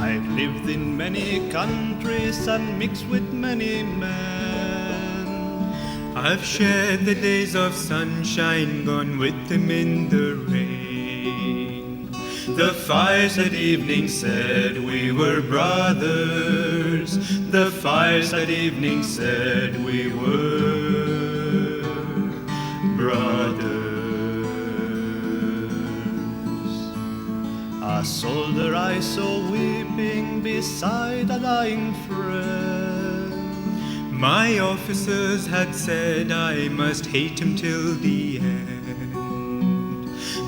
I've lived in many countries and mixed with many men. I've shared the days of sunshine, gone with them in the rain. The fireside evening said we were brothers. The fireside evening said we were brothers. A soldier I saw weeping beside a dying friend. My officers had said I must hate him till the end.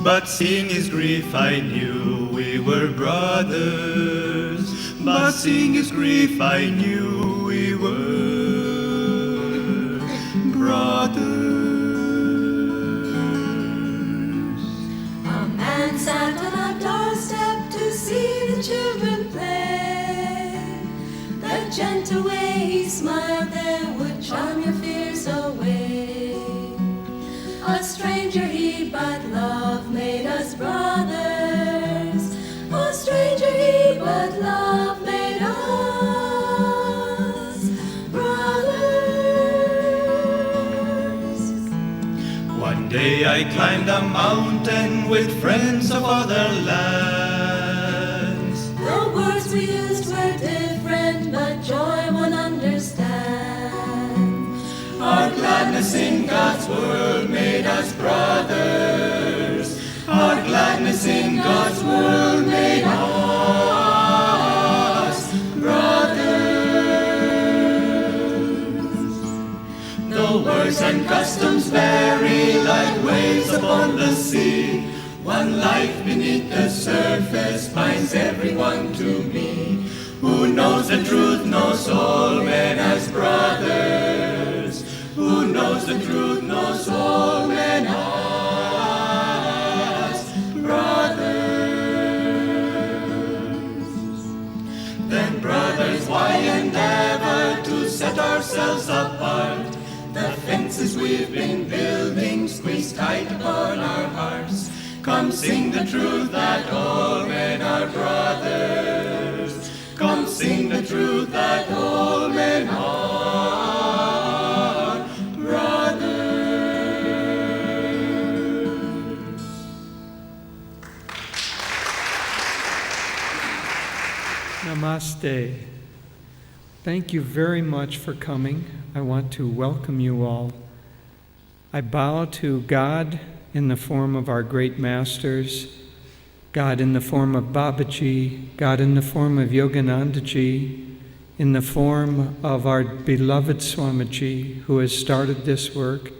But seeing his grief I knew we were brothers. But seeing his grief I knew we were brothers. A man sat on a doorstep to see the children play. The gentle way he smiled there would charm your fears away. A stranger he, but love made us brothers. A stranger he, but love made us brothers. One day I climbed a mountain with friends of other lands. The words we used were different, but joy one understands. Our gladness in God's world made us brothers. Our gladness in God's world made us brothers. Though words and customs vary like waves upon the sea, one life beneath the surface binds everyone to me. Who knows the truth knows all men as brothers. Who knows the truth knows all men as brothers. Then brothers, why endeavor to set ourselves apart? The fences we've been building squeeze tight upon our hearts. Come sing the truth that all men are brothers. Come sing the truth that all men are brothers. Namaste. Thank you very much for coming. I want to welcome you all. I bow to God in the form of our great masters, God in the form of Babaji, God in the form of Yoganandaji, in the form of our beloved Swamiji, who has started this work.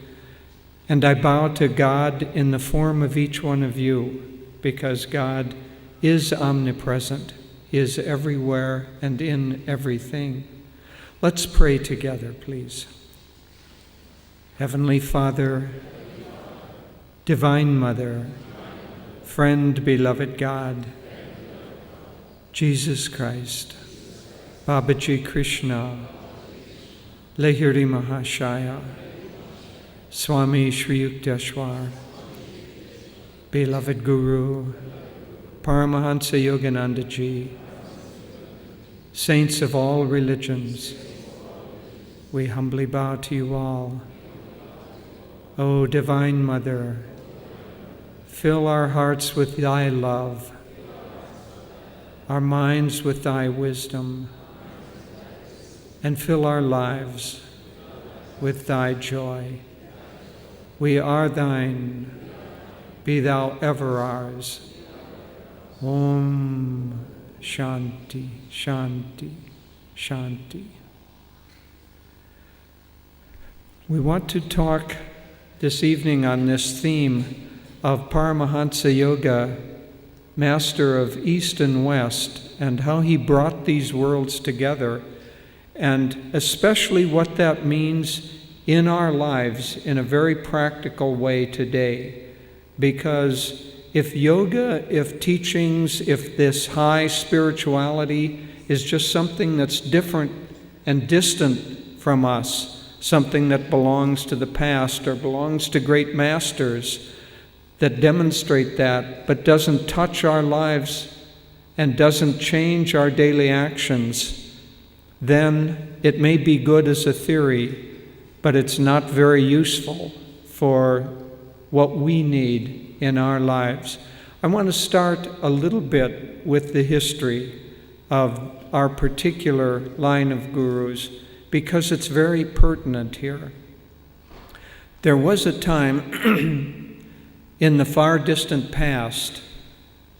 And I bow to God in the form of each one of you, because God is omnipresent, is everywhere and in everything. Let's pray together, please. Heavenly Father, Divine Mother, friend, beloved God, Jesus Christ, Babaji Krishna, Lahiri Mahashaya, Swami Shri Yukteswar, beloved Guru, Paramahansa Yoganandaji, saints of all religions, we humbly bow to you all. O Divine Mother, fill our hearts with thy love, our minds with thy wisdom, and fill our lives with thy joy. We are thine, be thou ever ours. Om Shanti, Shanti, Shanti. We want to talk this evening on this theme of Paramahansa Yoga, master of East and West, and how he brought these worlds together, and especially what that means in our lives in a very practical way today. Because if yoga, if teachings, if this high spirituality is just something that's different and distant from us, something that belongs to the past or belongs to great masters, that demonstrate that, but doesn't touch our lives and doesn't change our daily actions, then it may be good as a theory, but it's not very useful for what we need in our lives. I want to start a little bit with the history of our particular line of gurus, because it's very pertinent here. There was a time in the far distant past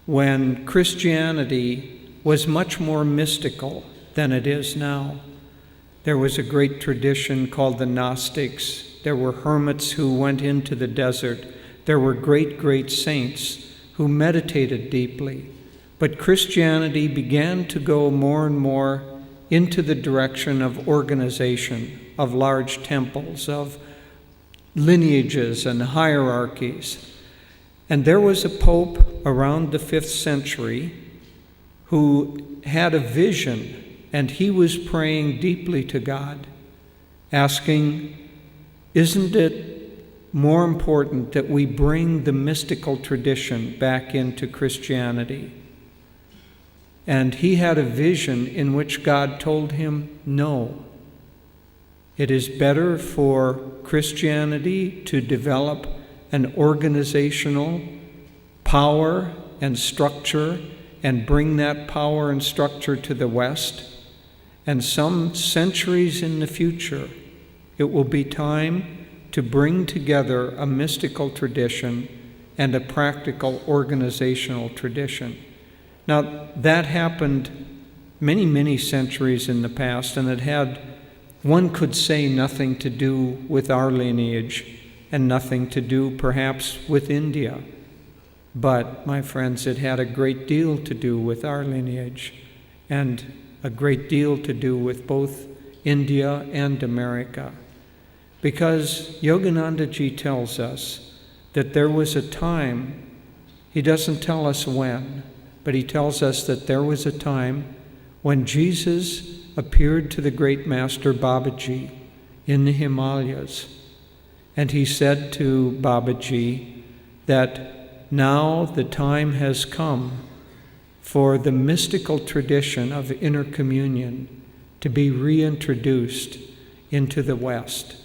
when Christianity was much more mystical than it is now. There was a great tradition called the Gnostics. There were hermits who went into the desert. There were great saints who meditated deeply. But Christianity began to go more and more into the direction of organization, of large temples, of lineages and hierarchies. And there was a pope around the 5th century who had a vision, and he was praying deeply to God, asking, isn't it more important that we bring the mystical tradition back into Christianity? And he had a vision in which God told him, no. It is better for Christianity to develop an organizational power and structure and bring that power and structure to the West. And some centuries in the future, it will be time to bring together a mystical tradition and a practical organizational tradition. Now, that happened many centuries in the past, and it had, one could say, nothing to do with our lineage and nothing to do perhaps with India. But, my friends, it had a great deal to do with our lineage and a great deal to do with both India and America. Because Yoganandaji tells us that there was a time, he doesn't tell us when, but he tells us that there was a time when Jesus appeared to the great master Babaji in the Himalayas. And he said to Babaji that now the time has come for the mystical tradition of intercommunion to be reintroduced into the West.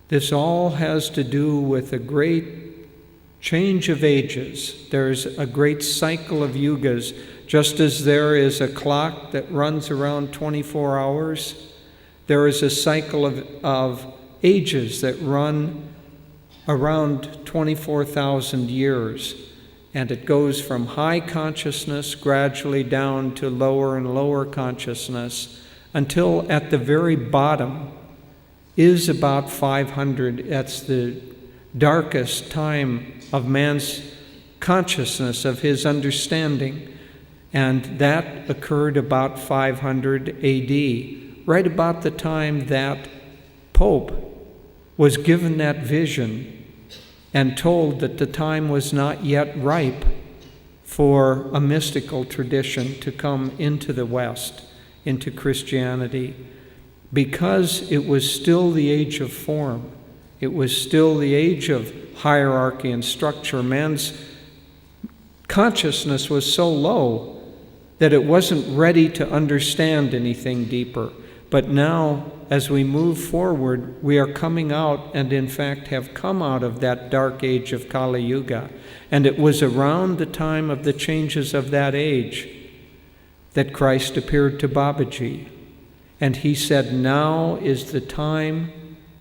This all has to do with a great change of ages. There's a great cycle of yugas. Just as there is a clock that runs around 24 hours, there is a cycle of ages that run around 24,000 years. And it goes from high consciousness gradually down to lower and lower consciousness until at the very bottom is about 500. That's the darkest time of man's consciousness, of his understanding. And that occurred about 500 AD, right about the time that Pope was given that vision and told that the time was not yet ripe for a mystical tradition to come into the West, into Christianity, because it was still the age of form. It was still the age of hierarchy and structure. Man's consciousness was so low that it wasn't ready to understand anything deeper. But now, as we move forward, we are coming out, and in fact have come out of that dark age of Kali Yuga. And it was around the time of the changes of that age that Christ appeared to Babaji. And he said, now is the time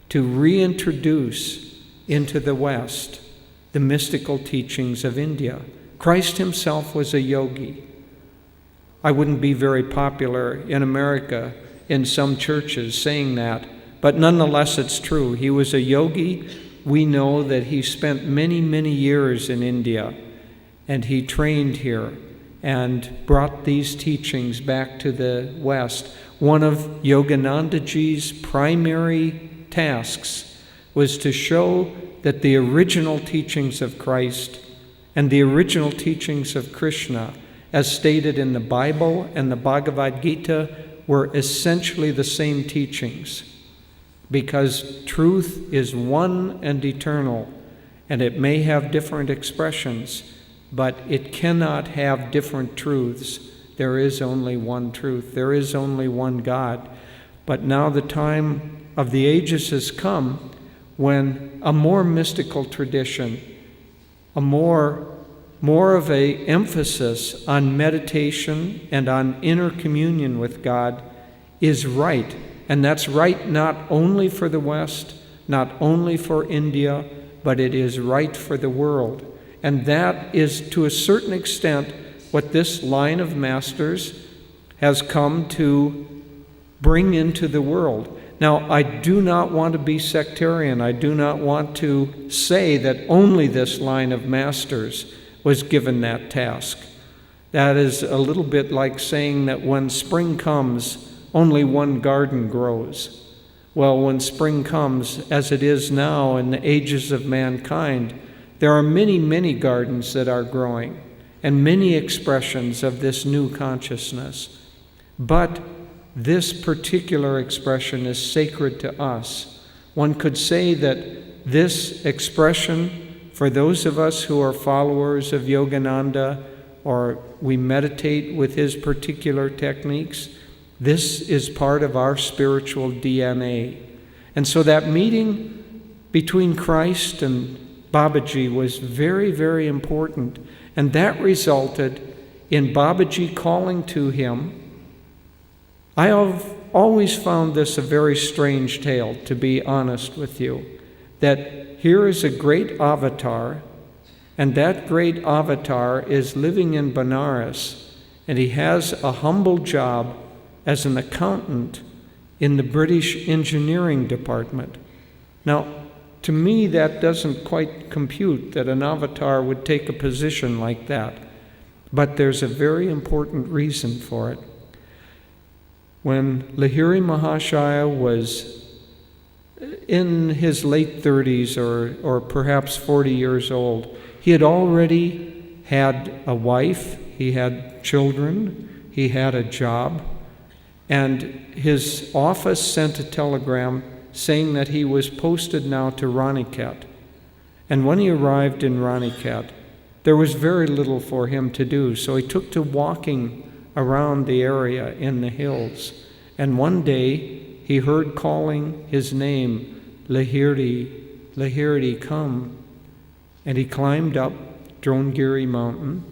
to reintroduce into the West the mystical teachings of India. Christ himself was a yogi. I wouldn't be very popular in America in some churches saying that, but nonetheless it's true. He was a yogi. We know that he spent many years in India, and he trained here and brought these teachings back to the West. One of Yoganandaji's primary tasks was to show that the original teachings of Christ and the original teachings of Krishna, as stated in the Bible and the Bhagavad Gita, were essentially the same teachings, because truth is one and eternal, and it may have different expressions, but it cannot have different truths. There is only one truth. There is only one God. But now the time of the ages has come when a more mystical tradition, a more of a emphasis on meditation and on inner communion with God is right. And that's right not only for the West, not only for India, but it is right for the world. And that is, to a certain extent, what this line of masters has come to bring into the world. Now, I do not want to be sectarian. I do not want to say that only this line of masters was given that task. That is a little bit like saying that when spring comes, only one garden grows. Well, when spring comes, as it is now in the ages of mankind, there are many, many gardens that are growing and many expressions of this new consciousness. But this particular expression is sacred to us. One could say that this expression, for those of us who are followers of Yogananda or we meditate with his particular techniques, this is part of our spiritual DNA. And so that meeting between Christ and Babaji was very, very important. And that resulted in Babaji calling to him. I have always found this a very strange tale, to be honest with you, that here is a great avatar, and that great avatar is living in Benares, and he has a humble job as an accountant in the British engineering department. Now, to me, that doesn't quite compute that an avatar would take a position like that, but there's a very important reason for it. When Lahiri Mahashaya was in his late 30s or perhaps 40 years old, he had already had a wife, he had children, he had a job, and his office sent a telegram saying that he was posted now to Raniket. And when he arrived in Raniket, there was very little for him to do, so he took to walking around the area in the hills. And one day he heard calling his name, Lahiri, Lahiri, come. And he climbed up Drongiri Mountain.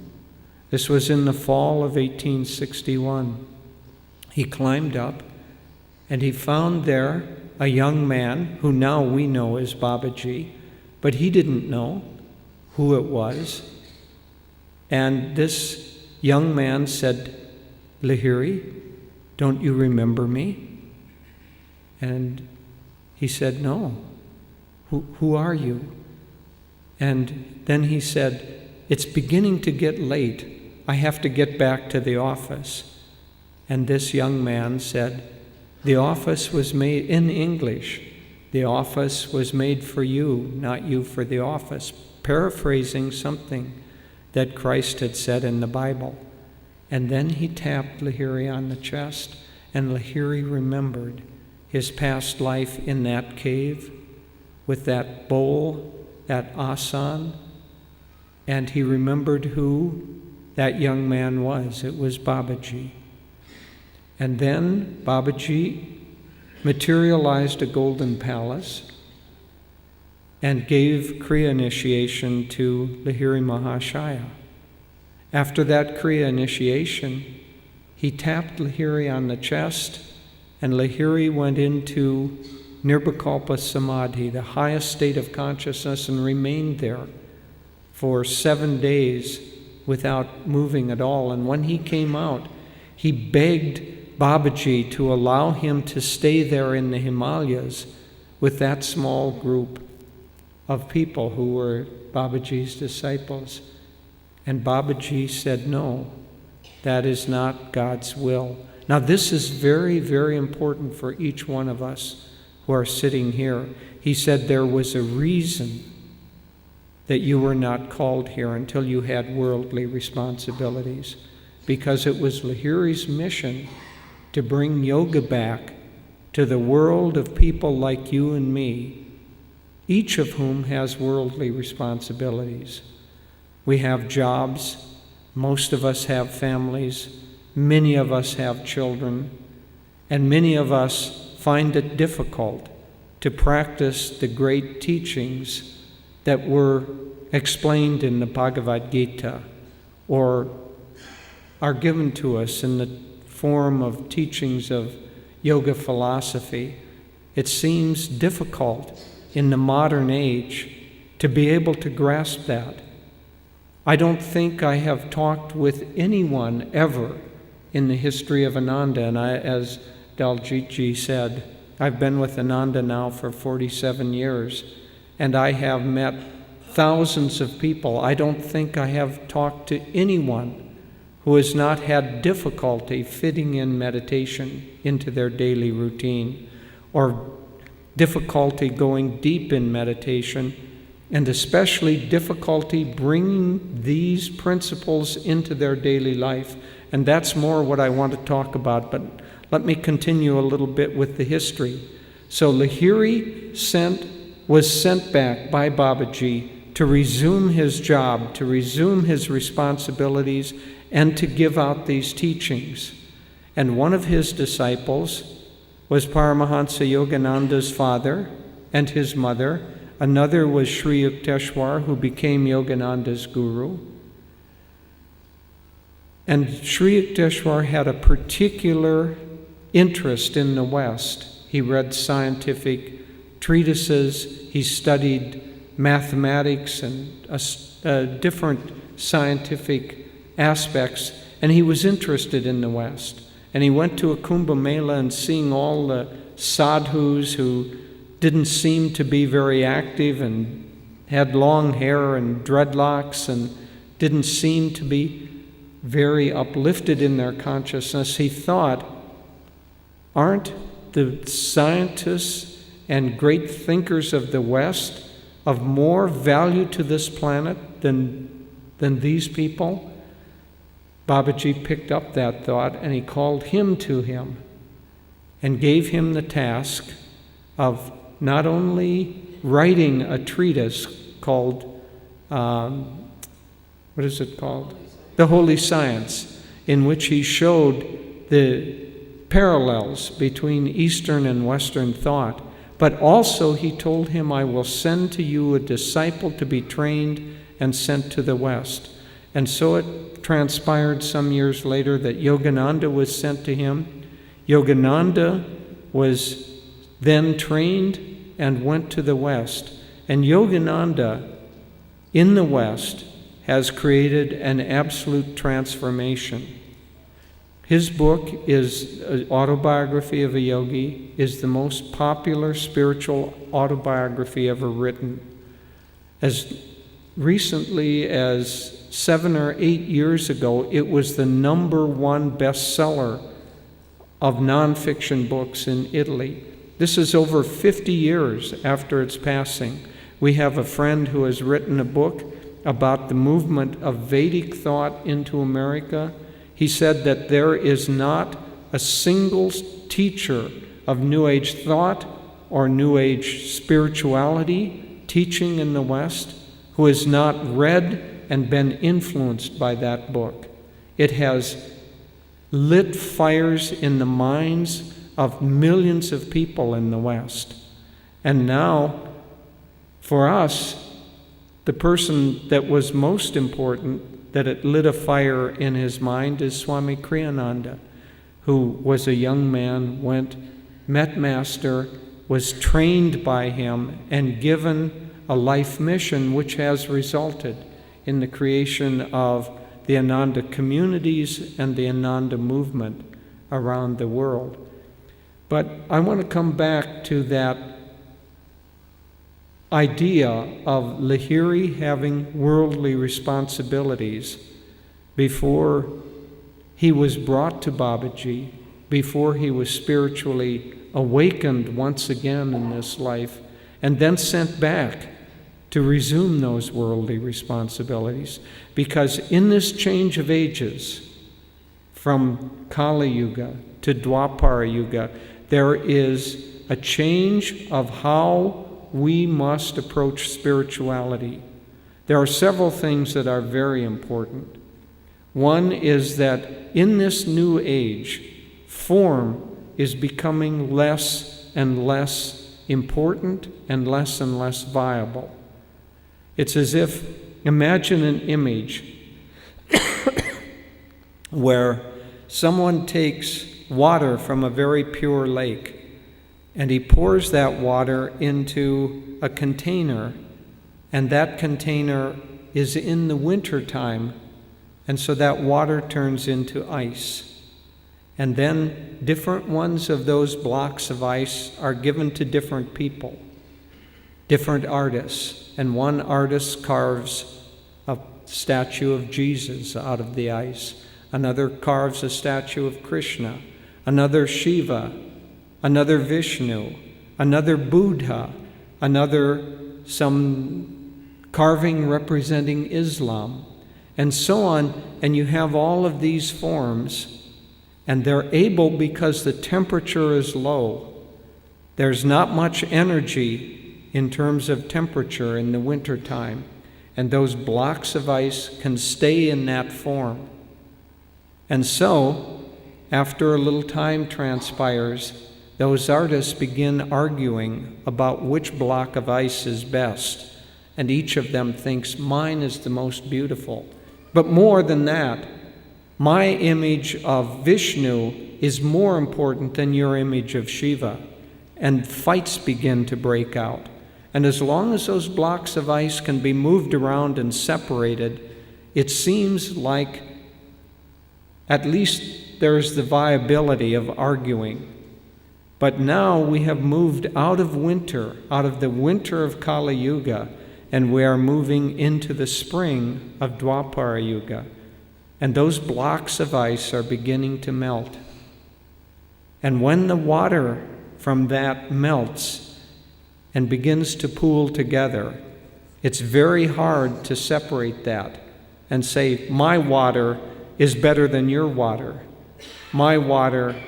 This was in the fall of 1861. He climbed up and he found there a young man who now we know as Babaji, but he didn't know who it was. And this young man said, Lahiri, don't you remember me? And he said, no. Who are you? And then he said, it's beginning to get late. I have to get back to the office. And this young man said, the office was made in English. The office was made for you, not you for the office. Paraphrasing something that Christ had said in the Bible. And then he tapped Lahiri on the chest, and Lahiri remembered his past life in that cave with that bowl, that asan, and he remembered who that young man was. It was Babaji. And then Babaji materialized a golden palace and gave Kriya initiation to Lahiri Mahashaya. After that Kriya initiation, he tapped Lahiri on the chest, and Lahiri went into Nirvikalpa Samadhi, the highest state of consciousness, and remained there for 7 days without moving at all. And when he came out, he begged Babaji to allow him to stay there in the Himalayas with that small group of people who were Babaji's disciples. And Babaji said, no, that is not God's will. Now this is very, very important for each one of us who are sitting here. He said there was a reason that you were not called here until you had worldly responsibilities, because it was Lahiri's mission to bring yoga back to the world of people like you and me each of whom has worldly responsibilities. We have jobs, most of us have families, many of us have children, and many of us find it difficult to practice the great teachings that were explained in the Bhagavad Gita or are given to us in the form of teachings of yoga philosophy. It seems difficult in the modern age to be able to grasp that. I don't think I have talked with anyone ever in the history of Ananda, and as Daljitji said, I've been with Ananda now for 47 years, and I have met thousands of people. I don't think I have talked to anyone who has not had difficulty fitting in meditation into their daily routine, or difficulty going deep in meditation, and especially difficulty bringing these principles into their daily life. And that's more what I want to talk about, but let me continue a little bit with the history. So Lahiri was sent back by Babaji to resume his job, to resume his responsibilities, and to give out these teachings. And one of his disciples was Paramahansa Yogananda's father and his mother. Another was Sri Yukteswar, who became Yogananda's guru. And Sri Yukteswar had a particular interest in the West. He read scientific treatises, he studied mathematics and different scientific aspects, and he was interested in the West. And he went to a Kumbh Mela and seeing all the sadhus who didn't seem to be very active and had long hair and dreadlocks and didn't seem to be very uplifted in their consciousness, he thought, aren't the scientists and great thinkers of the West of more value to this planet than these people? Babaji picked up that thought and he called him to him and gave him the task of not only writing a treatise called, what is it called? The Holy Science, in which he showed the parallels between Eastern and Western thought, but also he told him, I will send to you a disciple to be trained and sent to the West. And so it transpired some years later that Yogananda was sent to him. Yogananda was then trained and went to the West. And Yogananda in the West has created an absolute transformation. His book is an autobiography of a yogi, is the most popular spiritual autobiography ever written. As recently as 7 or 8 years ago, it was the #1 bestseller of nonfiction books in Italy. This is over 50 years after its passing. We have a friend who has written a book about the movement of Vedic thought into America. He said that there is not a single teacher of New Age thought or New Age spirituality teaching in the West who has not read and been influenced by that book. It has lit fires in the minds of millions of people in the West. And now, for us, the person that was most important, that it lit a fire in his mind, is Swami Kriyananda, who was a young man, met Master, was trained by him, and given a life mission which has resulted in the creation of the Ananda communities and the Ananda movement around the world. But I want to come back to that idea of Lahiri having worldly responsibilities before he was brought to Babaji, before he was spiritually awakened once again in this life, and then sent back to resume those worldly responsibilities. Because in this change of ages, from Kali Yuga to Dwapara Yuga, there is a change of how we must approach spirituality. There are several things that are very important. One is that in this new age, form is becoming less and less important and less viable. It's as if, imagine an image where someone takes water from a very pure lake and he pours that water into a container, and that container is in the winter time, and so that water turns into ice. And then different ones of those blocks of ice are given to different people, different artists, and one artist carves a statue of Jesus out of the ice. Another carves a statue of Krishna, another Shiva, another Vishnu, another Buddha, another some carving representing Islam, and so on. And you have all of these forms, and they're able, because the temperature is low, there's not much energy in terms of temperature in the wintertime, and those blocks of ice can stay in that form. And so, after a little time transpires, those artists begin arguing about which block of ice is best, and each of them thinks, mine is the most beautiful. But more than that, my image of Vishnu is more important than your image of Shiva, and fights begin to break out. And as long as those blocks of ice can be moved around and separated, it seems like at least there's the viability of arguing. But now we have moved out of winter, out of the winter of Kali Yuga, and we are moving into the spring of Dwapara Yuga. And those blocks of ice are beginning to melt. And when the water from that melts and begins to pool together, it's very hard to separate that and say, my water is better than your water. My water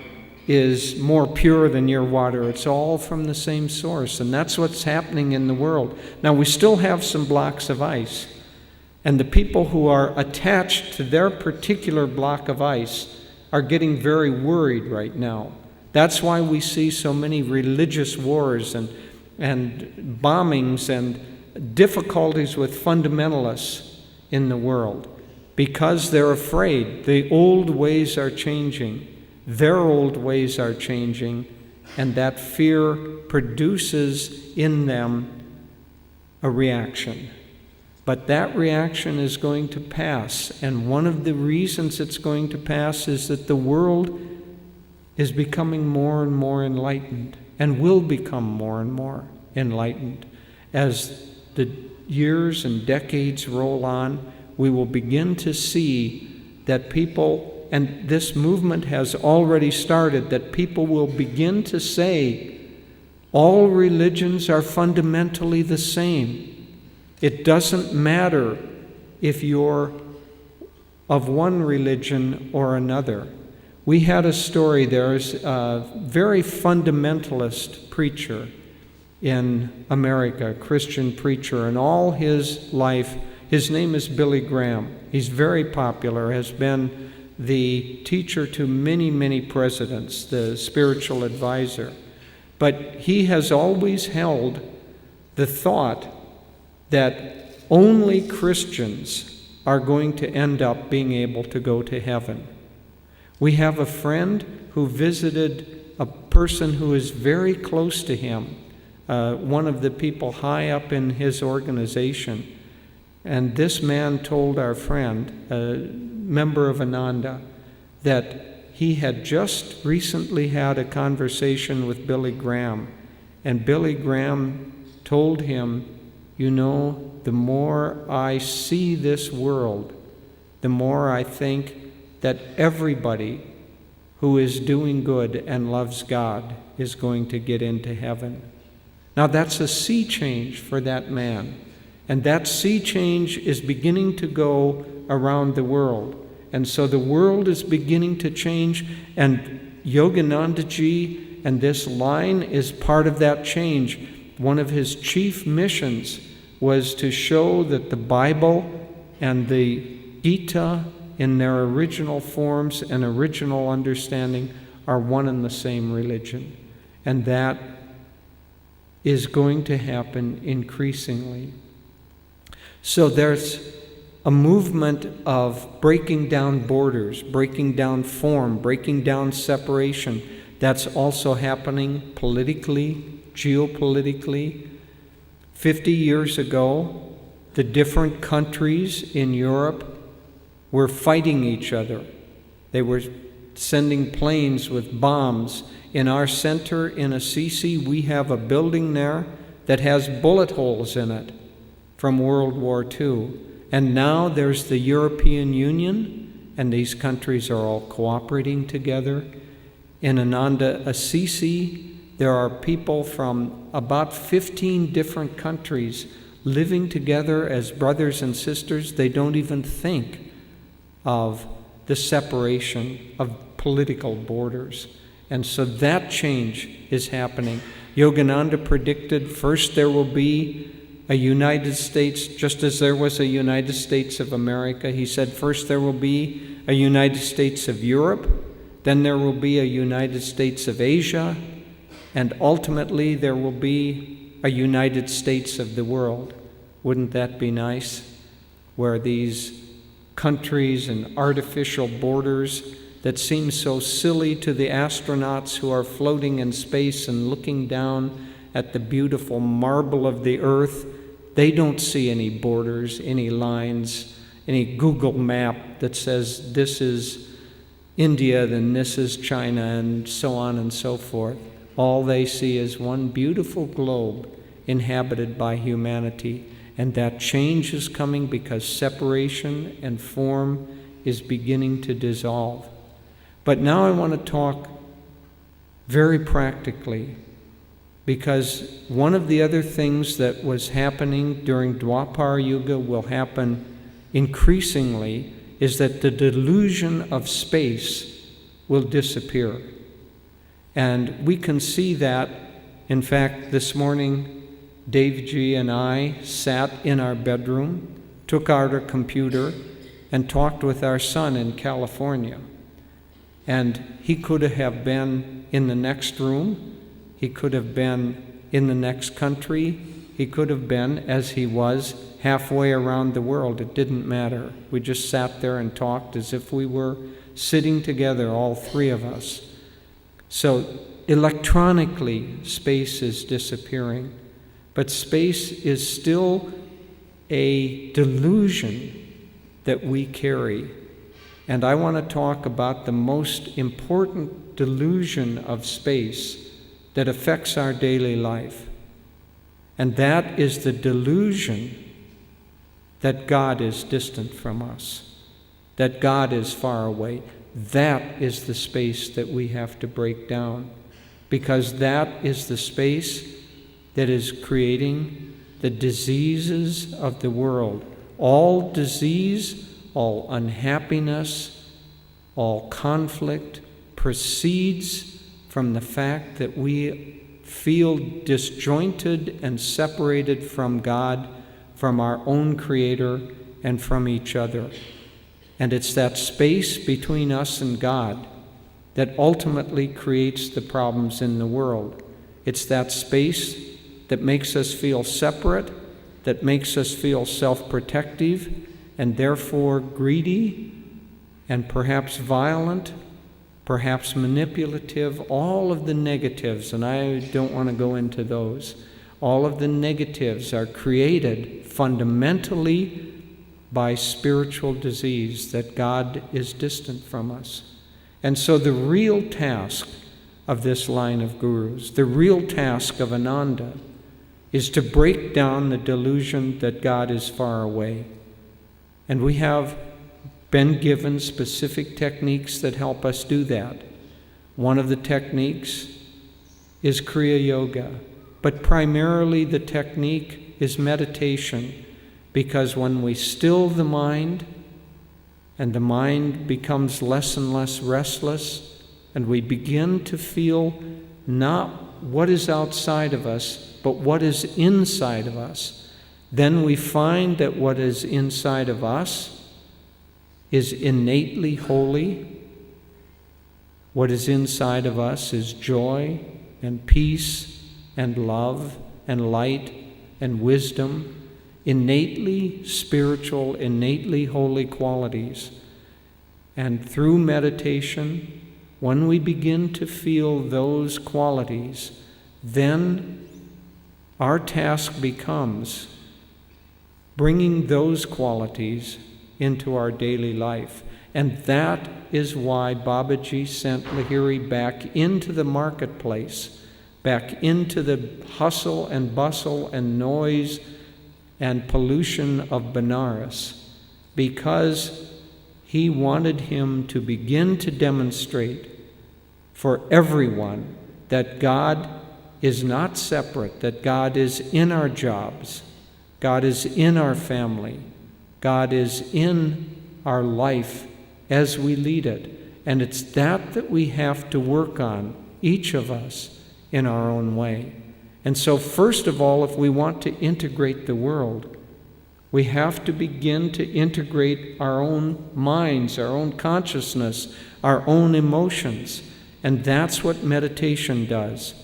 is more pure than your water. It's all from the same source, and that's what's happening in the world. Now, we still have some blocks of ice, and the people who are attached to their particular block of ice are getting very worried right now. That's why we see so many religious wars and bombings and difficulties with fundamentalists in the world, because they're afraid. The old ways are changing. Their old ways are changing, and that fear produces in them a reaction. But that reaction is going to pass, and one of the reasons it's going to pass is that the world is becoming more and more enlightened, and will become more and more enlightened. As the years and decades roll on, we will begin to see that people, and this movement has already started, that people will begin to say, all religions are fundamentally the same. It doesn't matter if you're of one religion or another. We had a story, there's a very fundamentalist preacher in America, a Christian preacher, and all his life, his name is Billy Graham. He's very popular, has been the teacher to many, many presidents, the spiritual advisor. But he has always held the thought that only Christians are going to end up being able to go to heaven. We have a friend who visited a person who is very close to him, one of the people high up in his organization. And this man told our friend, a member of Ananda, that he had just recently had a conversation with Billy Graham. And Billy Graham told him, you know, the more I see this world, the more I think that everybody who is doing good and loves God is going to get into heaven. Now that's a sea change for that man. And that sea change is beginning to go around the world. And so the world is beginning to change, and Yoganandaji and this line is part of that change. one of his chief missions was to show that the Bible and the Gita in their original forms and original understanding are one and the same religion. And that is going to happen increasingly. So there's a movement of breaking down borders, breaking down form, breaking down separation. That's also happening politically, geopolitically. 50 years ago, the different countries in Europe were fighting each other. They were sending planes with bombs. In our center in Assisi, we have a building there that has bullet holes in it from World War II. And now there's the European Union, and these countries are all cooperating together. In Ananda Assisi, there are people from about 15 different countries living together as brothers and sisters. They don't even think of the separation of political borders. And so that change is happening. Yogananda predicted first there will be a United States, just as there was a United States of America. He said first there will be a United States of Europe, then there will be a United States of Asia, and ultimately there will be a United States of the world. Wouldn't that be nice? Where these countries and artificial borders that seem so silly to the astronauts who are floating in space and looking down at the beautiful marble of the earth, they don't see any borders, any lines, any Google map that says this is India, then this is China, and so on and so forth. All they see is one beautiful globe inhabited by humanity, and that change is coming because separation and form is beginning to dissolve. But now I want to talk very practically, because one of the other things that was happening during Dwapara Yuga will happen increasingly is that the delusion of space will disappear. And we can see that. In fact, this morning, Davji and I sat in our bedroom, took out our computer, and talked with our son in California. And he could have been in the next room, he could have been in the next country, he could have been, as he was, halfway around the world. It didn't matter. We just sat there and talked as if we were sitting together, all three of us. So electronically, space is disappearing, but space is still a delusion that we carry. And I want to talk about the most important delusion of space that affects our daily life. And that is the delusion that God is distant from us, that God is far away. That is the space that we have to break down, because that is the space that is creating the diseases of the world. All disease, all unhappiness, all conflict proceeds from the fact that we feel disjointed and separated from God, from our own Creator, and from each other. And it's that space between us and God that ultimately creates the problems in the world. It's that space that makes us feel separate, that makes us feel self-protective, and therefore greedy, and perhaps violent, perhaps manipulative, all of the negatives, and I don't want to go into those. All of the negatives are created fundamentally by spiritual disease, that God is distant from us. And so the real task of this line of gurus, the real task of Ananda, is to break down the delusion that God is far away. And we have been given specific techniques that help us do that. One of the techniques is Kriya Yoga, but primarily the technique is meditation, because when we still the mind, and the mind becomes less and less restless, and we begin to feel not what is outside of us, but what is inside of us. Then we find that what is inside of us is innately holy. What is inside of us is joy and peace and love and light and wisdom, innately spiritual, innately holy qualities. And through meditation, when we begin to feel those qualities, then our task becomes bringing those qualities into our daily life. And that is why Babaji sent Lahiri back into the marketplace, back into the hustle and bustle and noise and pollution of Benares, because he wanted him to begin to demonstrate for everyone that God is not separate, that God is in our jobs, God is in our family, God is in our life as we lead it. And it's that we have to work on, each of us, in our own way. And so first of all, if we want to integrate the world, we have to begin to integrate our own minds, our own consciousness, our own emotions. And that's what meditation does.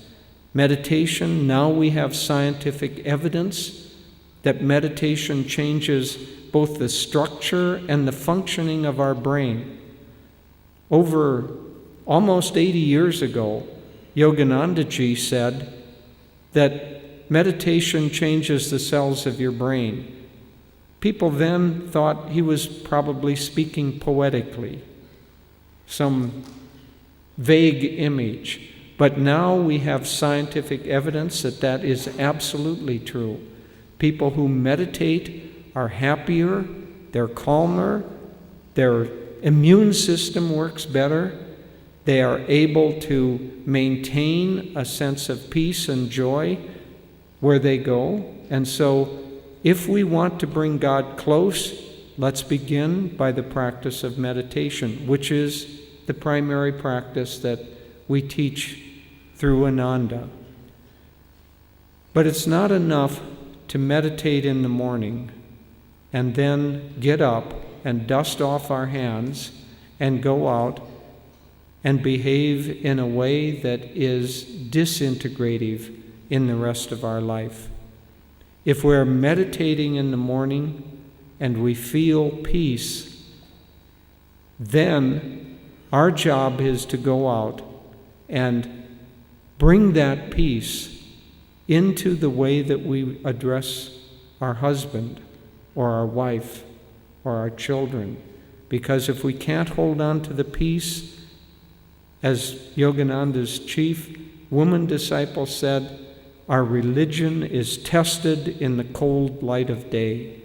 Meditation, now we have scientific evidence that meditation changes both the structure and the functioning of our brain. Over almost 80 years ago, Yoganandaji said that meditation changes the cells of your brain. People then thought he was probably speaking poetically, some vague image. But now we have scientific evidence that that is absolutely true. People who meditate are happier, they're calmer, their immune system works better, they are able to maintain a sense of peace and joy where they go. And so if we want to bring God close, let's begin by the practice of meditation, which is the primary practice that we teach through Ananda. But it's not enough to meditate in the morning and then get up and dust off our hands and go out and behave in a way that is disintegrative in the rest of our life. If we're meditating in the morning and we feel peace, then our job is to go out and bring that peace into the way that we address our husband or our wife or our children. Because if we can't hold on to the peace, as Yogananda's chief woman disciple said, our religion is tested in the cold light of day.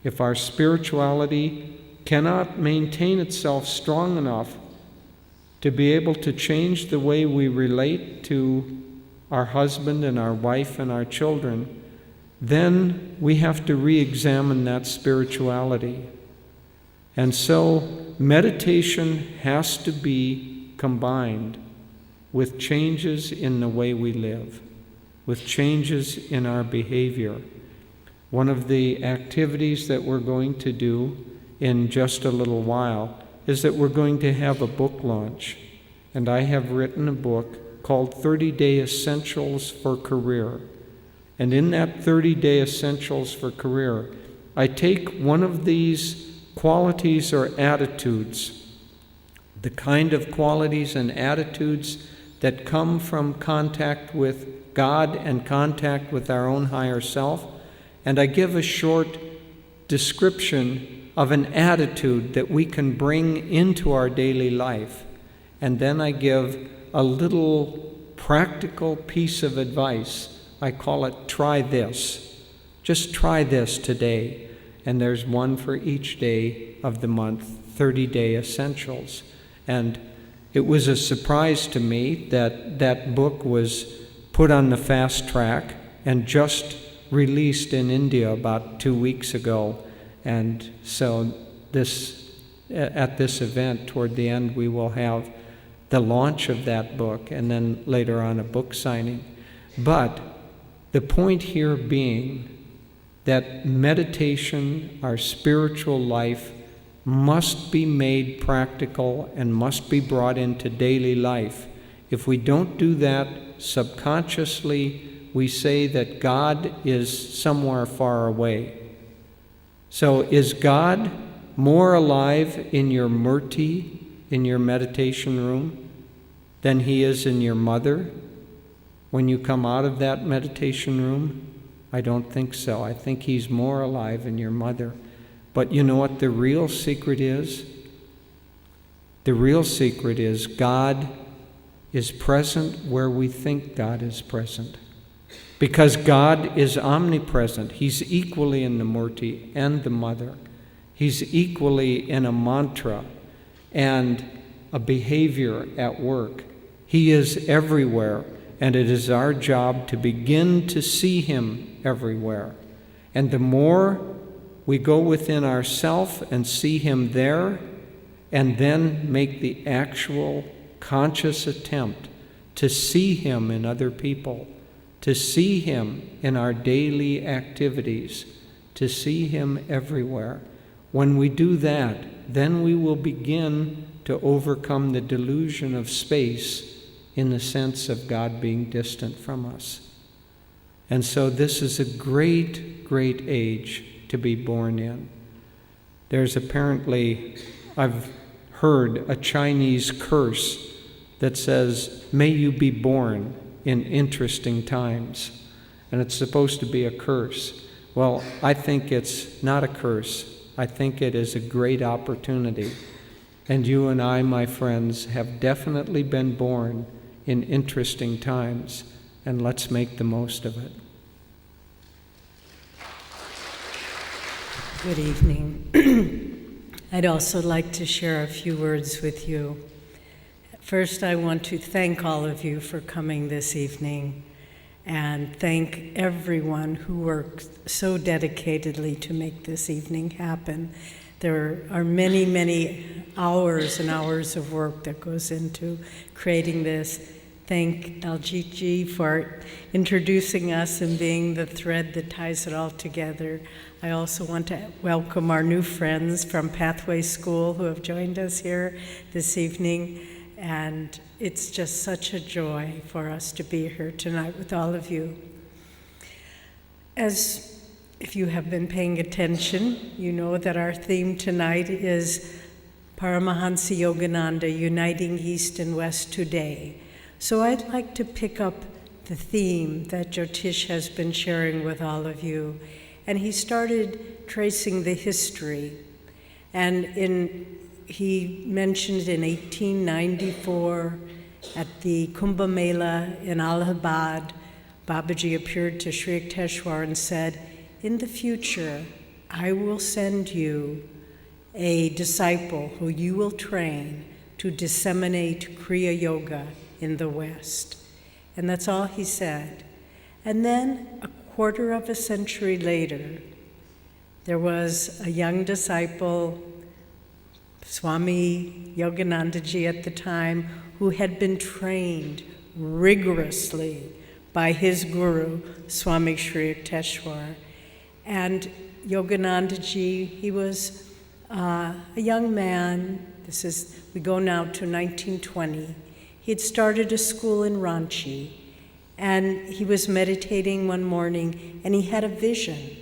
If our spirituality cannot maintain itself strong enough to be able to change the way we relate to our husband and our wife and our children, then we have to re-examine that spirituality. And so meditation has to be combined with changes in the way we live, with changes in our behavior. One of the activities that we're going to do in just a little while is that we're going to have a book launch. And I have written a book called 30-Day Essentials for Career. And in that 30-Day Essentials for Career, I take one of these qualities or attitudes, the kind of qualities and attitudes that come from contact with God and contact with our own higher self, and I give a short description of an attitude that we can bring into our daily life. And then I give a little practical piece of advice. I call it, try this. Just try this today. And there's one for each day of the month, 30-Day Essentials. And it was a surprise to me that that book was put on the fast track and just released in India about 2 weeks ago. And so at this event, toward the end, we will have the launch of that book and then later on a book signing. But The point here being that meditation, our spiritual life, must be made practical and must be brought into daily life. If we don't do that, subconsciously we say that God is somewhere far away. So is God more alive in your murti, in your meditation room, than he is in your mother when you come out of that meditation room? I don't think so. I think he's more alive in your mother. But you know what the real secret is? The real secret is God is present where we think God is present. Because God is omnipresent. He's equally in the murti and the mother. He's equally in a mantra and a behavior at work. He is everywhere, and it is our job to begin to see him everywhere. And the more we go within ourself and see him there, and then make the actual conscious attempt to see him in other people, to see him in our daily activities, to see him everywhere. When we do that, then we will begin to overcome the delusion of space in the sense of God being distant from us. And so this is a great, great age to be born in. There's apparently, I've heard, a Chinese curse that says, "May you be born in interesting times." And it's supposed to be a curse. Well, I think it's not a curse. I think it is a great opportunity. And you and I, my friends, have definitely been born in interesting times, and let's make the most of it. Good evening. I'd also like to share a few words with you. First, I want to thank all of you for coming this evening, and thank everyone who worked so dedicatedly to make this evening happen. There are many, many hours and hours of work that goes into creating this. Thank Aljitji for introducing us and being the thread that ties it all together. I also want to welcome our new friends from Pathway School who have joined us here this evening. And it's just such a joy for us to be here tonight with all of you. As if you have been paying attention, you know that our theme tonight is Paramahansa Yogananda, Uniting East and West Today. So I'd like to pick up the theme that Jyotish has been sharing with all of you. And he started tracing the history. And he mentioned in 1894 at the Kumbh Mela in Allahabad, Babaji appeared to Sri Yukteswar and said, "In the future, I will send you a disciple who you will train to disseminate Kriya Yoga in the West." And that's all he said. And then a quarter of a century later, there was a young disciple, Swami Yoganandaji at the time, who had been trained rigorously by his guru, Swami Sri Yukteswar. And Yoganandaji, he was a young man. We go now to 1920. He had started a school in Ranchi, and he was meditating one morning, and he had a vision,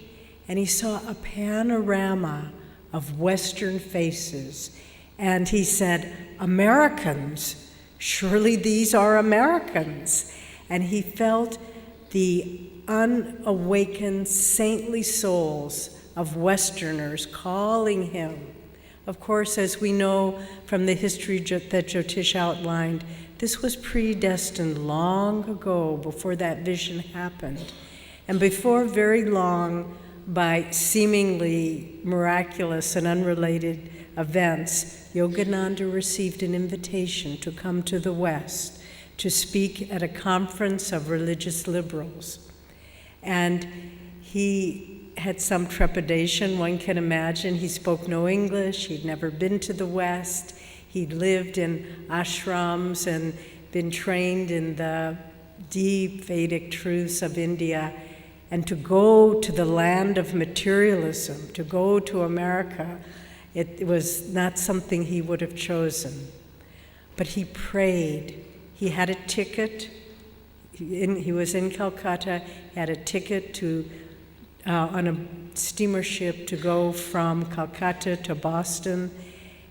and he saw a panorama of Western faces, and he said, "Americans, surely these are Americans." And he felt the unawakened saintly souls of Westerners calling him. Of course, as we know from the history that Jyotish outlined, this was predestined long ago, before that vision happened. And before very long, by seemingly miraculous and unrelated events, Yogananda received an invitation to come to the West to speak at a conference of religious liberals. And he had some trepidation, one can imagine. He spoke no English, he'd never been to the West, he'd lived in ashrams and been trained in the deep Vedic truths of India, and to go to the land of materialism, to go to America, it was not something he would have chosen. But he prayed. He had a ticket. He was in Calcutta. He had a ticket on a steamer ship to go from Calcutta to Boston.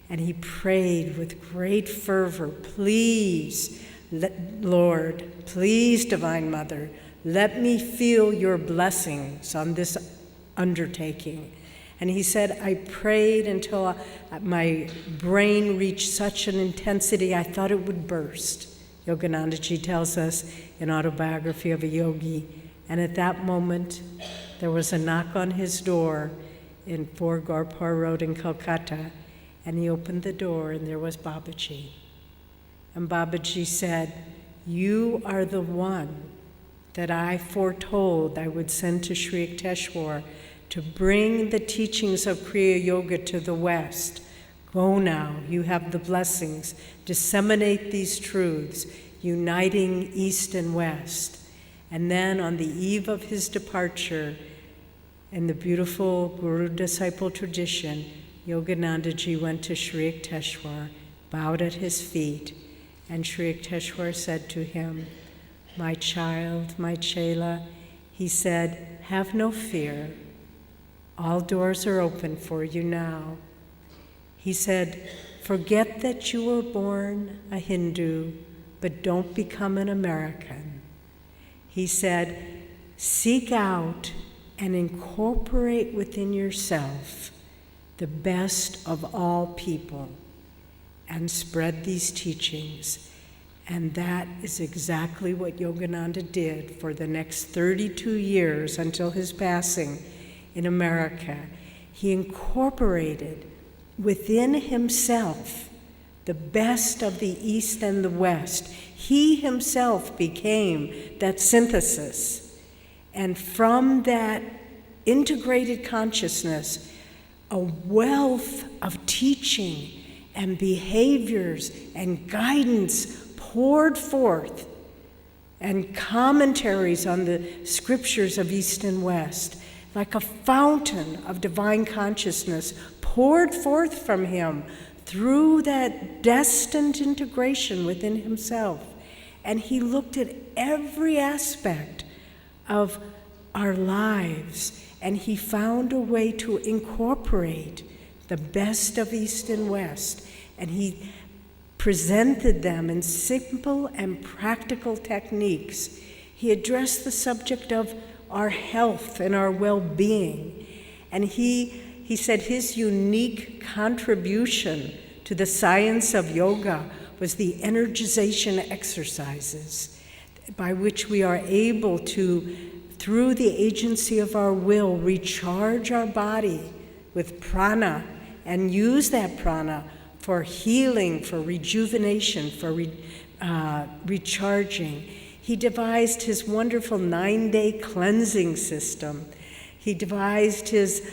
And he prayed with great fervor, please, Lord, please, Divine Mother, let me feel your blessings on this undertaking. And he said, I prayed until my brain reached such an intensity I thought it would burst. Yoganandaji tells us in Autobiography of a Yogi. And at that moment, there was a knock on his door in 4 Gorpur Road in Calcutta. And he opened the door, and there was Babaji. And Babaji said, you are the one that I foretold I would send to Sri Yukteswar to bring the teachings of Kriya Yoga to the West. Go now, you have the blessings. Disseminate these truths, uniting East and West. And then on the eve of his departure, in the beautiful Guru-disciple tradition, Yoganandaji went to Sri Yukteswar, bowed at his feet, and Sri Yukteswar said to him, my child, my Chela, he said, have no fear. All doors are open for you now. He said, forget that you were born a Hindu, but don't become an American. He said, seek out and incorporate within yourself the best of all people and spread these teachings. And that is exactly what Yogananda did for the next 32 years until his passing in America. He incorporated within himself the best of the East and the West. He himself became that synthesis. And from that integrated consciousness, a wealth of teaching and behaviors and guidance poured forth, and commentaries on the scriptures of East and West, like a fountain of divine consciousness, poured forth from him through that destined integration within himself. And he looked at every aspect of our lives, and he found a way to incorporate the best of East and West, and he presented them in simple and practical techniques. He addressed the subject of our health and our well-being, and he said his unique contribution to the science of yoga was the energization exercises by which we are able to, through the agency of our will, recharge our body with prana and use that prana for healing, for rejuvenation, for recharging. He devised his wonderful 9-day cleansing system. He devised his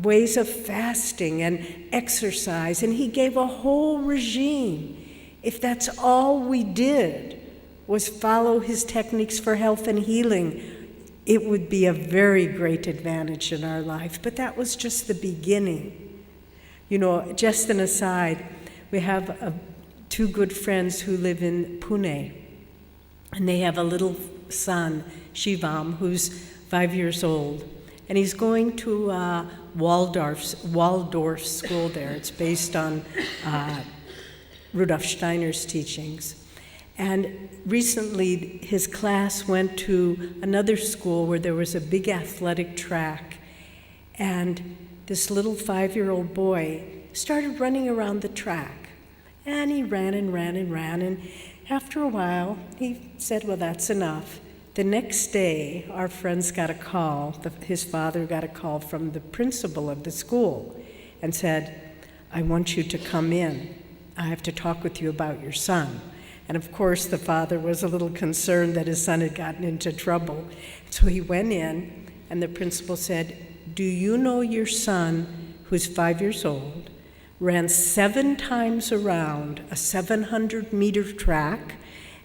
ways of fasting and exercise, and he gave a whole regime. If that's all we did was follow his techniques for health and healing, it would be a very great advantage in our life. But that was just the beginning. You know, just an aside, we have 2 good friends who live in Pune, and they have a little son, Shivam, who's 5 years old, and he's going to Waldorf school there. It's based on Rudolf Steiner's teachings. And recently, his class went to another school where there was a big athletic track, and this little 5-year-old boy started running around the track. And he ran and ran and ran, and after a while, he said, well, that's enough. The next day, our friends got a call, his father got a call from the principal of the school and said, I want you to come in. I have to talk with you about your son. And of course, the father was a little concerned that his son had gotten into trouble. So he went in, and the principal said, do you know your son, who's 5 years old, ran 7 times around a 700-meter track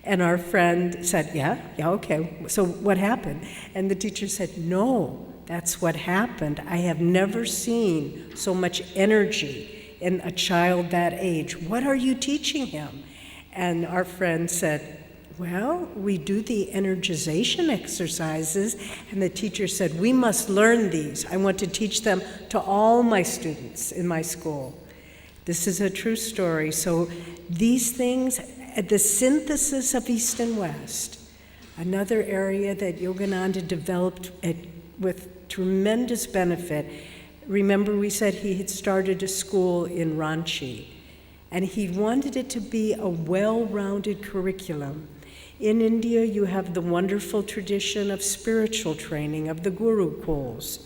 And our friend said, yeah, okay, so what happened? And the teacher said, no, that's what happened. I have never seen so much energy in a child that age. What are you teaching him? And our friend said, well, we do the energization exercises. And the teacher said, we must learn these. I want to teach them to all my students in my school. This is a true story. So these things, the synthesis of East and West, another area that Yogananda developed with tremendous benefit. Remember, we said he had started a school in Ranchi, and he wanted it to be a well-rounded curriculum. In India, you have the wonderful tradition of spiritual training, of the gurukuls.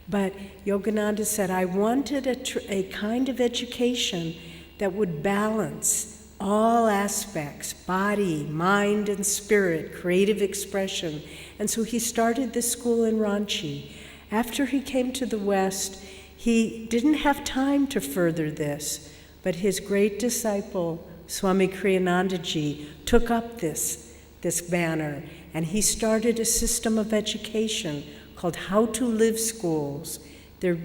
But Yogananda said, I wanted a kind of education that would balance all aspects, body, mind, and spirit, creative expression. And so he started this school in Ranchi. After he came to the West, he didn't have time to further this, but his great disciple, Swami Kriyanandaji, took up this banner, and he started a system of education called How to Live Schools. They're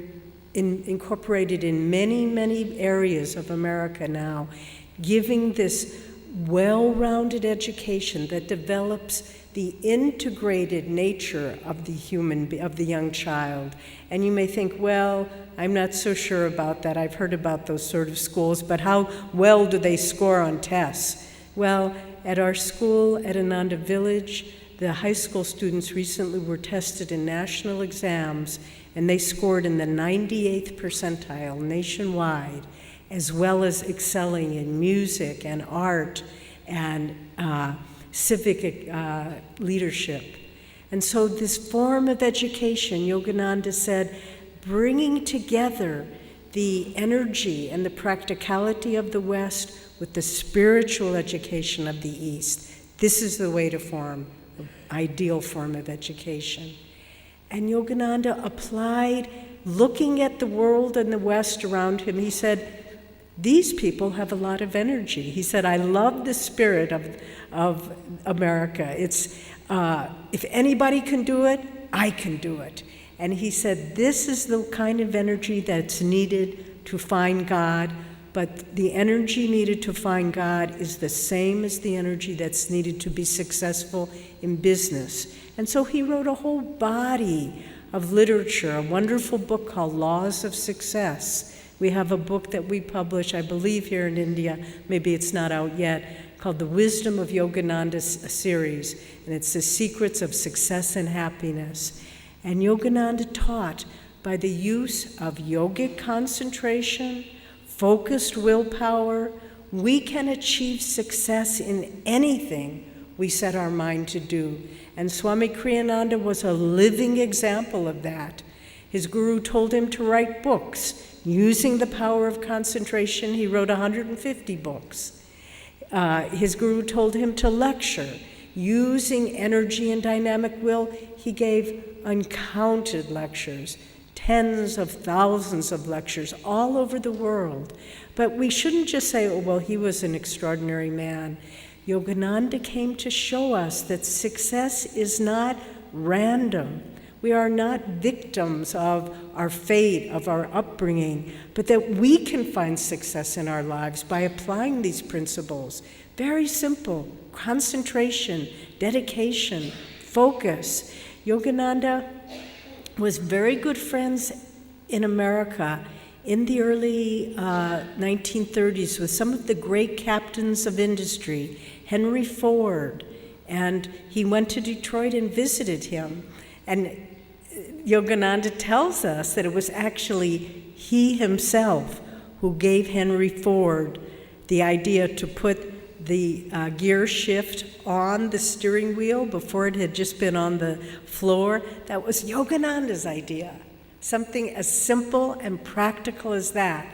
incorporated in many, many areas of America now, giving this well-rounded education that develops the integrated nature of the young child. And you may think, well, I'm not so sure about that. I've heard about those sort of schools, but how well do they score on tests? Well, at our school at Ananda Village, the high school students recently were tested in national exams, and they scored in the 98th percentile nationwide, as well as excelling in music and art and civic leadership. And so this form of education, Yogananda said, bringing together the energy and the practicality of the West with the spiritual education of the East. This is the way to form an ideal form of education. And Yogananda applied, looking at the world and the West around him, he said, these people have a lot of energy. He said, I love the spirit of America. It's, if anybody can do it, I can do it. And he said, this is the kind of energy that's needed to find God, but the energy needed to find God is the same as the energy that's needed to be successful in business. And so he wrote a whole body of literature, a wonderful book called Laws of Success. We have a book that we publish, I believe, here in India, maybe it's not out yet, called The Wisdom of Yogananda series, and it's the secrets of success and happiness. And Yogananda taught by the use of yogic concentration, focused willpower, we can achieve success in anything we set our mind to do. And Swami Kriyananda was a living example of that. His guru told him to write books. Using the power of concentration, he wrote 150 books. His guru told him to lecture. Using energy and dynamic will, he gave uncounted lectures, tens of thousands of lectures all over the world. But we shouldn't just say, oh, well, he was an extraordinary man. Yogananda came to show us that success is not random. We are not victims of our fate, of our upbringing, but that we can find success in our lives by applying these principles. Very simple: concentration, dedication, focus. Yogananda was very good friends in America in the early 1930s with some of the great captains of industry, Henry Ford, and he went to Detroit and visited him. And Yogananda tells us that it was actually he himself who gave Henry Ford the idea to put the gear shift on the steering wheel before it had just been on the floor. That was Yogananda's idea. Something as simple and practical as that.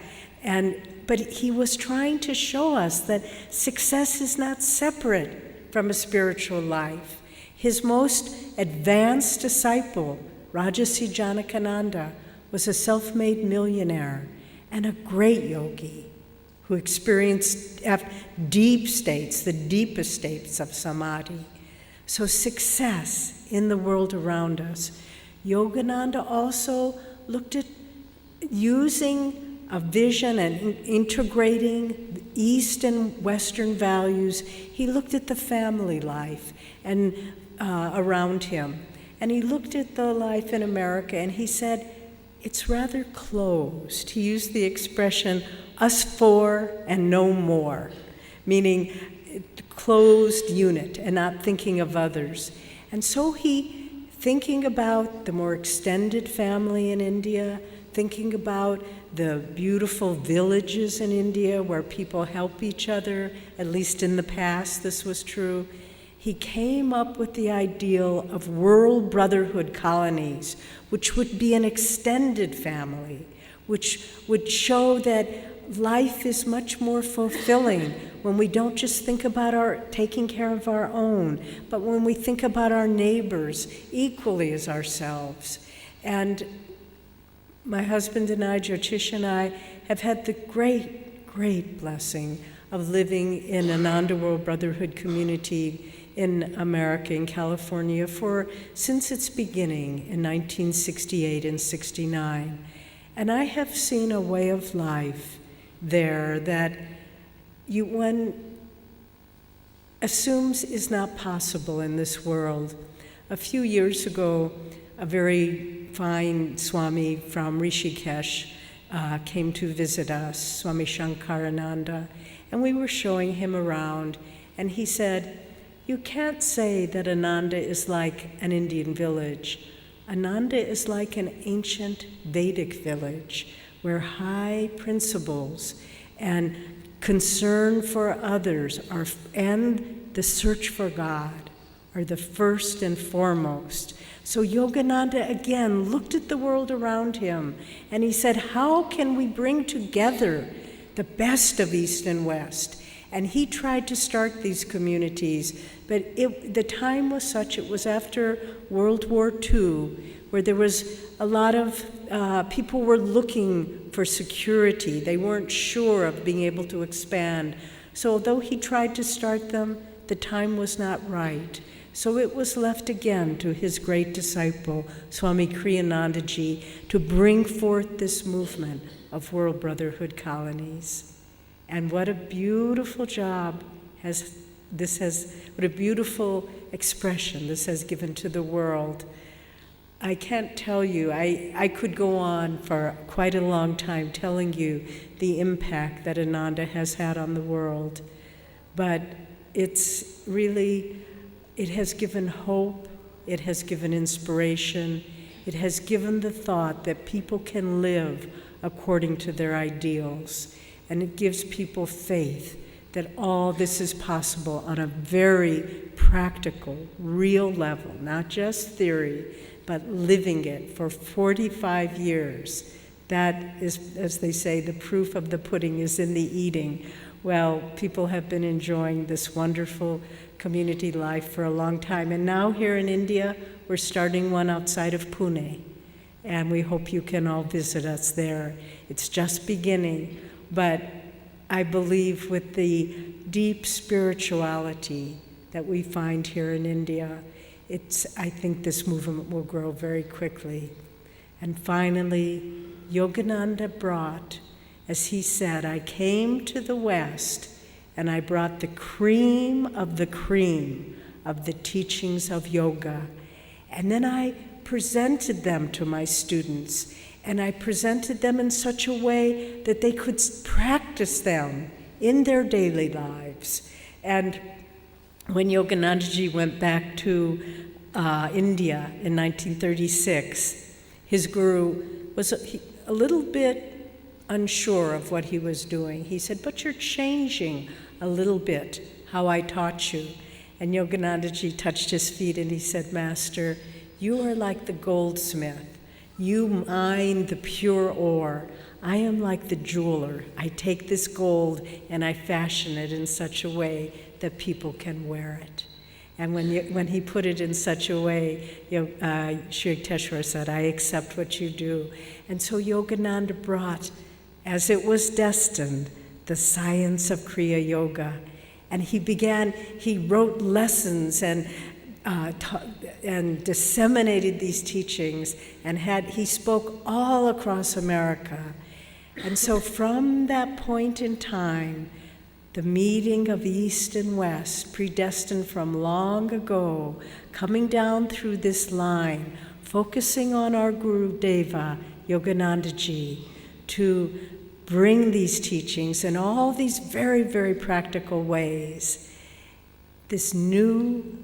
But he was trying to show us that success is not separate from a spiritual life. His most advanced disciple, Rajarsi Janakananda, was a self-made millionaire and a great yogi who experienced deep states, the deepest states of samadhi. So success in the world around us. Yogananda also looked at using a vision and integrating East and Western values. He looked at the family life and around him. And he looked at the life in America and he said, it's rather closed. He used the expression, us four and no more, meaning closed unit and not thinking of others. And so he, thinking about the more extended family in India, thinking about the beautiful villages in India where people help each other, at least in the past this was true, he came up with the ideal of world brotherhood colonies, which would be an extended family, which would show that life is much more fulfilling when we don't just think about taking care of our own, but when we think about our neighbors equally as ourselves. And my husband and I, Jyotish and I, have had the great blessing of living in Ananda World Brotherhood community in America, in California, since its beginning in 1968 and 69. And I have seen a way of life there that one assumes is not possible in this world. A few years ago, a very fine Swami from Rishikesh came to visit us, Swami Shankarananda, and we were showing him around, and he said, you can't say that Ananda is like an Indian village. Ananda is like an ancient Vedic village where high principles and concern for others and the search for God are the first and foremost. So Yogananda again looked at the world around him and he said, how can we bring together the best of East and West? And he tried to start these communities, but the time was such, it was after World War II, where there was a lot of people were looking for security. They weren't sure of being able to expand. So although he tried to start them, the time was not right. So it was left again to his great disciple, Swami Kriyanandaji, to bring forth this movement of World Brotherhood colonies. And what a beautiful job what a beautiful expression this has given to the world. I can't tell you, I could go on for quite a long time telling you the impact that Ananda has had on the world. But it's really, it has given hope, it has given inspiration, it has given the thought that people can live according to their ideals. And it gives people faith that all this is possible on a very practical, real level, not just theory, but living it for 45 years. That is, as they say, the proof of the pudding is in the eating. Well, people have been enjoying this wonderful community life for a long time. And now here in India, we're starting one outside of Pune. And we hope you can all visit us there. It's just beginning. But I believe with the deep spirituality that we find here in India, I think this movement will grow very quickly. And finally, Yogananda brought, as he said, I came to the West and I brought the cream of the teachings of yoga. And then I presented them to my students. And I presented them in such a way that they could practice them in their daily lives. And when Yoganandaji went back to India in 1936, his guru was a little bit unsure of what he was doing. He said, but you're changing a little bit how I taught you. And Yoganandaji touched his feet and he said, Master, you are like the goldsmith. You mine the pure ore. I am like the jeweler. I take this gold and I fashion it in such a way that people can wear it. And when he put it in such a way, Sri Yukteswar said, I accept what you do. And so Yogananda brought, as it was destined, the science of Kriya Yoga. And he wrote lessons and disseminated these teachings, and he spoke all across America. And so from that point in time, the meeting of East and West, predestined from long ago, coming down through this line, focusing on our Guru Deva, Yoganandaji, to bring these teachings in all these very, very practical ways. This new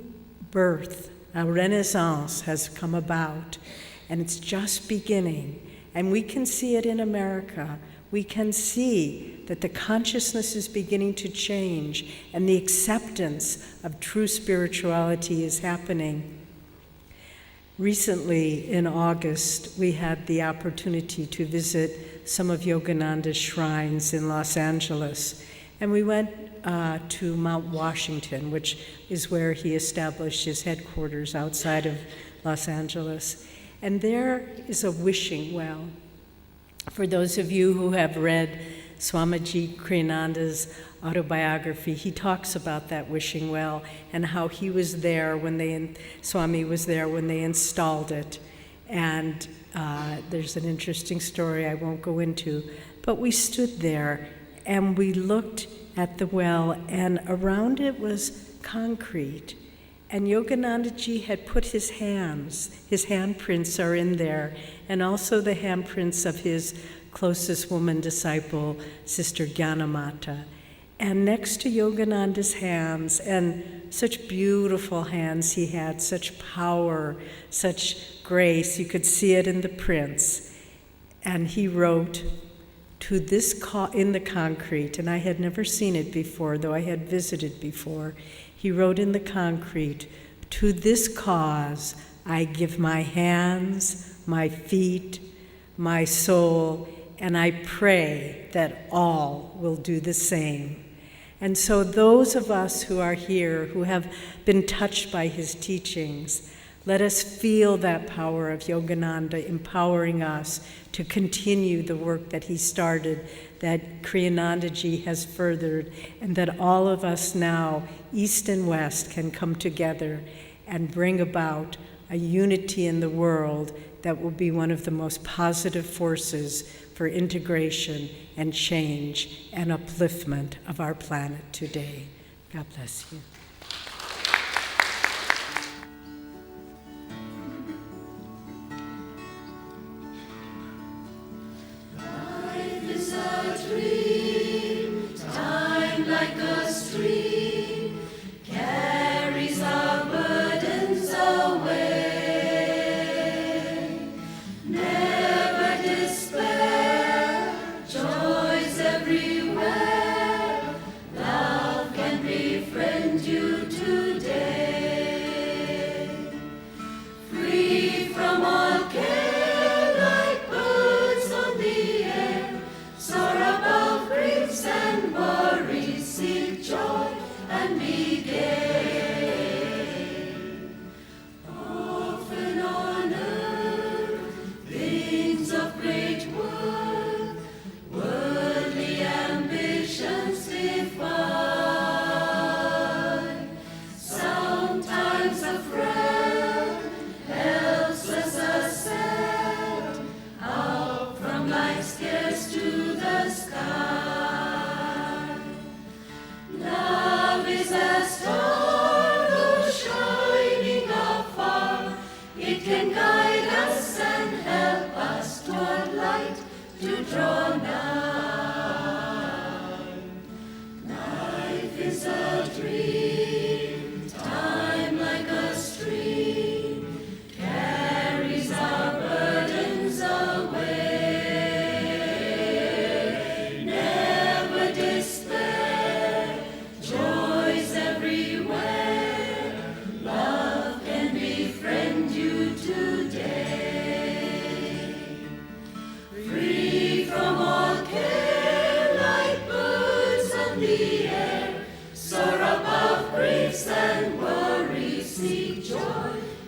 birth, a renaissance, has come about, and it's just beginning. And we can see it in America. We can see that the consciousness is beginning to change, and the acceptance of true spirituality is happening. Recently, in August, we had the opportunity to visit some of Yogananda's shrines in Los Angeles. And we went to Mount Washington, which is where he established his headquarters outside of Los Angeles. And there is a wishing well. For those of you who have read Swamiji Kriyananda's autobiography, he talks about that wishing well and how he was there when Swami was there when they installed it. And there's an interesting story I won't go into, but we stood there and we looked at the well, and around it was concrete. And Yoganandaji had put his handprints are in there, and also the handprints of his closest woman disciple, Sister Gyanamata. And next to Yogananda's hands, and such beautiful hands he had, such power, such grace, you could see it in the prints. And he wrote, to this in the concrete, and I had never seen it before, though I had visited before. He wrote in the concrete, to this cause I give my hands, my feet, my soul, and I pray that all will do the same. And so those of us who are here, who have been touched by his teachings, let us feel that power of Yogananda empowering us to continue the work that he started, that Kriyanandaji has furthered, and that all of us now, East and West, can come together and bring about a unity in the world that will be one of the most positive forces for integration and change and upliftment of our planet today. God bless you.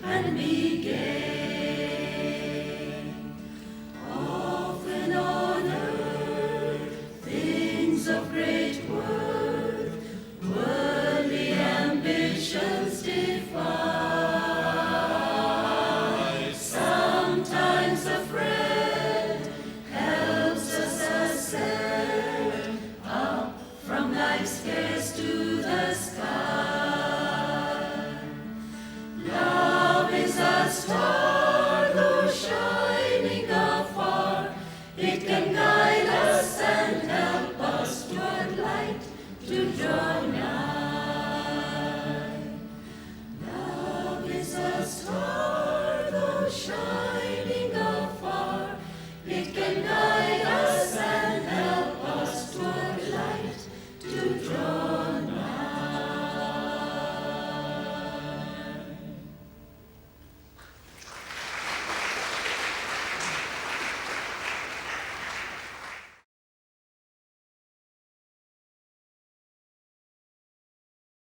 And me